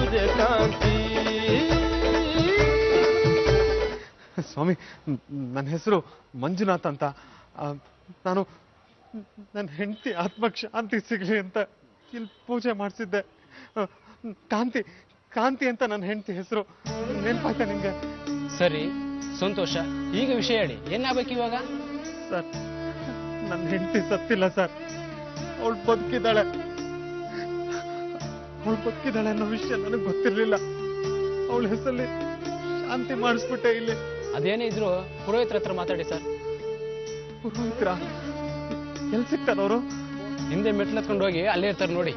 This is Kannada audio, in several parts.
ಸೂರ್ಯಕಾಂತಿ. ಸ್ವಾಮಿ, ನನ್ನ ಹೆಸರು ಮಂಜುನಾಥ್ ಅಂತ. ನಾನು ನನ್ನ ಹೆಂಡತಿ ಆತ್ಮಕ್ಕೆ ಶಾಂತಿ ಸಿಗಲಿ ಅಂತ ಇಲ್ಲಿ ಪೂಜೆ ಮಾಡಿಸಿದ್ದೆ. ಕಾಂತಿ ಕಾಂತಿ ಅಂತ ನನ್ನ ಹೆಂಡತಿ ಹೆಸರು. ನೆನಪಾಯ್ತಾ ನಿಮ್ಗೆ? ಸರಿ, ಸಂತೋಷ. ಈಗ ವಿಷಯ ಹೇಳಿ, ಏನಾಗಬೇಕು ಇವಾಗ? ಸರ್, ನನ್ನ ಹೆಂಡತಿ ಸತ್ತಿಲ್ಲ ಸರ್, ಅವಳು ಬದುಕಿದ್ದಾಳೆ. ಅವಳು ಬದುಕಿದ್ದಾಳೆ ಅನ್ನೋ ವಿಷಯ ನನಗೆ ಗೊತ್ತಿರ್ಲಿಲ್ಲ. ಅವಳ ಹೆಸರಲ್ಲಿ ಶಾಂತಿ ಮಾಡಿಸ್ಬಿಟ್ಟೆ ಇಲ್ಲಿ. ಅದೇನೇ ಇದ್ರು ಪುರೋಹಿತರ ಹತ್ರ ಮಾತಾಡಿ ಸರ್. ಪುರೋಹಿತರ ಎಲ್ಲಿ ಸಿಗ್ತಾರವರು? ಹಿಂದೆ ಮೆಟ್ಲು ಹತ್ಕೊಂಡು ಹೋಗಿ ಅಲ್ಲೇ ಇರ್ತಾರೆ ನೋಡಿ.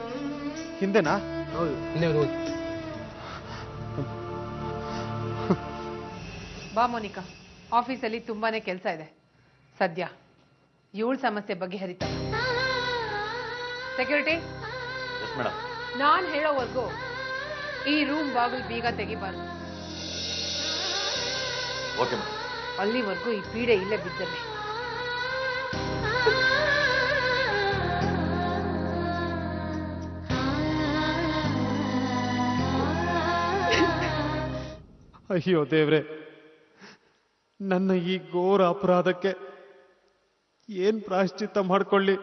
ಹಿಂದೆನಾ? ಹೌದು, ಹಿಂದೆ ಹೋಗಿ. ಬಾ ಮೋನಿಕಾ, ಆಫೀಸಲ್ಲಿ ತುಂಬಾನೇ ಕೆಲಸ ಇದೆ. ಸದ್ಯ ಇವಳ ಸಮಸ್ಯೆ ಬಗೆಹರಿತ. ಸೆಕ್ಯೂರಿಟಿ, ನಾನ್ ಹೇಳೋವರೆಗೂ ಈ ರೂಮ್ ಬಾಗಿಲು ಬೀಗ ತೆಗಿಬಾರ್ದು. ಅಲ್ಲಿವರೆಗೂ ಈ ಪೀಡೆ ಇಲ್ಲೇ ಬಿದ್ದಲ್ಲಿ. ಅಯ್ಯೋ ದೇವ್ರೆ, ನನ್ನ ಈ ಘೋರ ಅಪರಾಧಕ್ಕೆ ಏನ್ ಪ್ರಾಯಶ್ಚಿತ್ತ ಮಾಡ್ಕೊಳ್ಳಿ?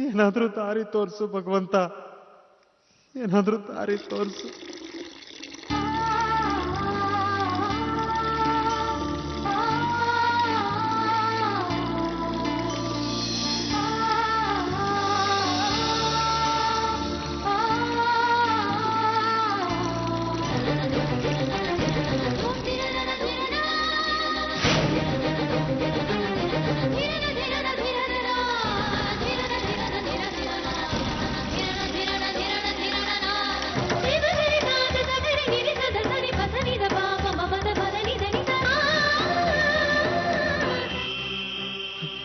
ಏನಾದ್ರೂ ದಾರಿ ತೋರಿಸು ಭಗವಂತ, ಏನಾದ್ರೂ ದಾರಿ ತೋರಿಸು.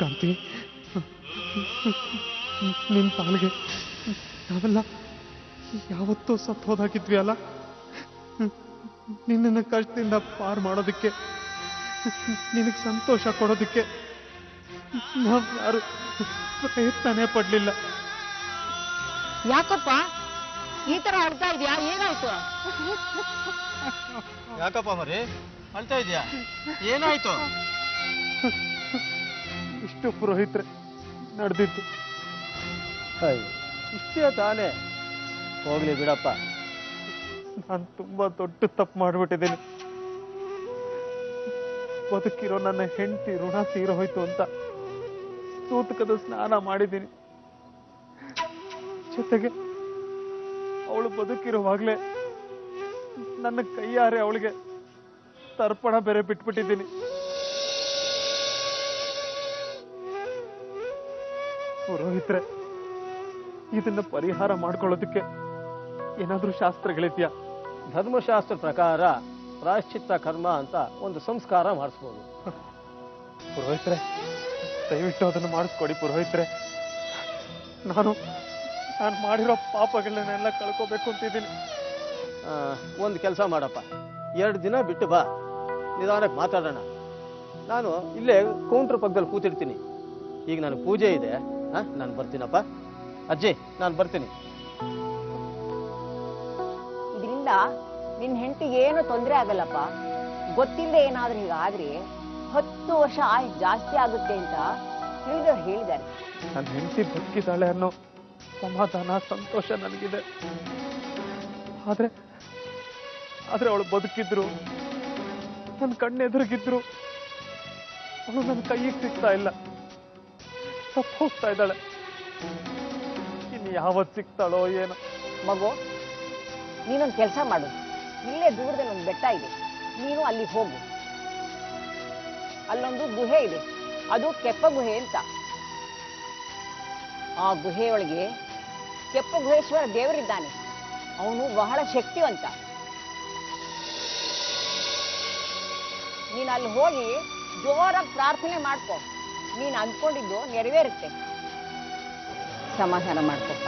ಕಾಂತಿ, ನಿನ್ ಪಾಲ್ಗೆ ನಾವೆಲ್ಲ ಯಾವತ್ತೂ ಸತ್ತು ಹೋದಾಗಿದ್ವಿ ಅಲ್ಲ? ನಿನ್ನ ಕಷ್ಟದಿಂದ ಪಾರ್ ಮಾಡೋದಕ್ಕೆ, ನಿನಗೆ ಸಂತೋಷ ಕೊಡೋದಕ್ಕೆ ನಾವು ಯಾರು ಪ್ರಯತ್ನನೇ ಪಡ್ಲಿಲ್ಲ. ಯಾಕಪ್ಪ ಈ ತರ ಅಳ್ತಾ ಇದೆಯಾ? ಏನಾಯ್ತು? ಯಾಕಪ್ಪ ಮರಿ ಅಳ್ತಾ ಇದೆಯಾ? ಏನಾಯ್ತು? ಇಷ್ಟು ಪುರೋಹಿತ್ರೆ ನಡೆದಿತ್ತು. ಇಷ್ಟೇ ತಾನೇ, ಹೋಗ್ಲಿ ಬಿಡಪ್ಪ. ನಾನು ತುಂಬಾ ದೊಡ್ಡ ತಪ್ಪು ಮಾಡ್ಬಿಟ್ಟಿದ್ದೀನಿ. ಬದುಕಿರೋ ನನ್ನ ಹೆಂಡತಿ ಋಣ ತೀರೋಯ್ತು ಅಂತ ಸೂತಕದ ಸ್ನಾನ ಮಾಡಿದ್ದೀನಿ. ಜೊತೆಗೆ ಅವಳು ಬದುಕಿರುವಾಗ್ಲೇ ನನ್ನ ಕೈಯಾರೆ ಅವಳಿಗೆ ತರ್ಪಣ ಬೇರೆ ಬಿಟ್ಬಿಟ್ಟಿದ್ದೀನಿ. ಪುರೋಹಿತ್ರೆ, ಇದನ್ನ ಪರಿಹಾರ ಮಾಡ್ಕೊಳ್ಳೋದಕ್ಕೆ ಏನಾದ್ರೂ ಶಾಸ್ತ್ರಗಳಿದ್ಯಾ? ಧರ್ಮಶಾಸ್ತ್ರ ಪ್ರಕಾರ ಪ್ರಾಯಶ್ಚಿತ್ತ ಕರ್ಮ ಅಂತ ಒಂದು ಸಂಸ್ಕಾರ ಮಾಡಿಸ್ಬೋದು. ಪುರೋಹಿತ್ರೆ, ದಯವಿಟ್ಟು ಅದನ್ನು ಮಾಡಿಸ್ಕೊಡಿ ಪುರೋಹಿತ್ರೆ. ನಾನು ಮಾಡಿರೋ ಪಾಪಗಳನ್ನೆಲ್ಲ ಕಳ್ಕೋಬೇಕು ಅಂತಿದ್ದೀನಿ. ಒಂದು ಕೆಲಸ ಮಾಡಪ್ಪ, 2 ದಿನ ಬಿಟ್ಟು ಬಾ, ನಿಧಾನಕ್ಕೆ ಮಾತಾಡೋಣ. ನಾನು ಇಲ್ಲೇ ಕೌಂಟರ್ ಪಕ್ಕದಲ್ಲಿ ಕೂತಿರ್ತೀನಿ. ಈಗ ನಾನು ಪೂಜೆ ಇದೆ, ನಾನು ಬರ್ತೀನಪ್ಪ. ಅಜ್ಜಿ, ನಾನು ಬರ್ತೀನಿ. ಇದರಿಂದ ನಿನ್ ಹೆಂಡತಿಗೆ ಏನು ತೊಂದರೆ ಆಗಲ್ಲಪ್ಪ. ಗೊತ್ತಿಲ್ಲದೆ ಏನಾದ್ರೂ ಹೀಗಾದ್ರೆ 10 ವರ್ಷ ಆಯುಷ್ ಜಾಸ್ತಿ ಆಗುತ್ತೆ ಅಂತ ತಿಳಿದವ್ರು ಹೇಳಿದ್ದಾರೆ. ನನ್ನ ಹೆಂಡತಿ ಬದುಕಿದ್ದಾಳೆ ಅನ್ನೋ ಸಮಾಧಾನ, ಸಂತೋಷ ನನಗಿದೆ. ಆದ್ರೆ ಅವಳು ಬದುಕಿದ್ರು, ನನ್ನ ಕಣ್ಣೆದುರಿಗಿದ್ರು, ಅವಳು ನನ್ನ ಕೈಗೆ ಸಿಗ್ತಾ ಇಲ್ಲ. ತಪ್ಪು ಹೋಗ್ತಾ ಇದ್ದಾಳೆ. ಇನ್ನು ಯಾವತ್ತು ಸಿಗ್ತಾಳೋ ಏನೋ. ಮಗು, ನೀನೊಂದು ಕೆಲಸ ಮಾಡು. ಇಲ್ಲೇ ದೂರದಲ್ಲಿ ಒಂದು ಬೆಟ್ಟ ಇದೆ, ನೀನು ಅಲ್ಲಿ ಹೋಗು. ಅಲ್ಲೊಂದು ಗುಹೆ ಇದೆ, ಅದು ಕೆಪ್ಪ ಗುಹೆ ಅಂತ. ಆ ಗುಹೆಯೊಳಗೆ ಕೆಪ್ಪ ಗುಹೇಶ್ವರ ದೇವರಿದ್ದಾನೆ. ಅವನು ಬಹಳ ಶಕ್ತಿವಂತ. ನೀನು ಅಲ್ಲಿ ಹೋಗಿ ಜೋರಾಗಿ ಪ್ರಾರ್ಥನೆ ಮಾಡ್ಕೊ. ನೀನು ಅಂದ್ಕೊಂಡಿದ್ದು ನೆರವೇರುತ್ತೆ. ಸಮಾಧಾನ ಮಾಡ್ಕೊಪ್ಪ.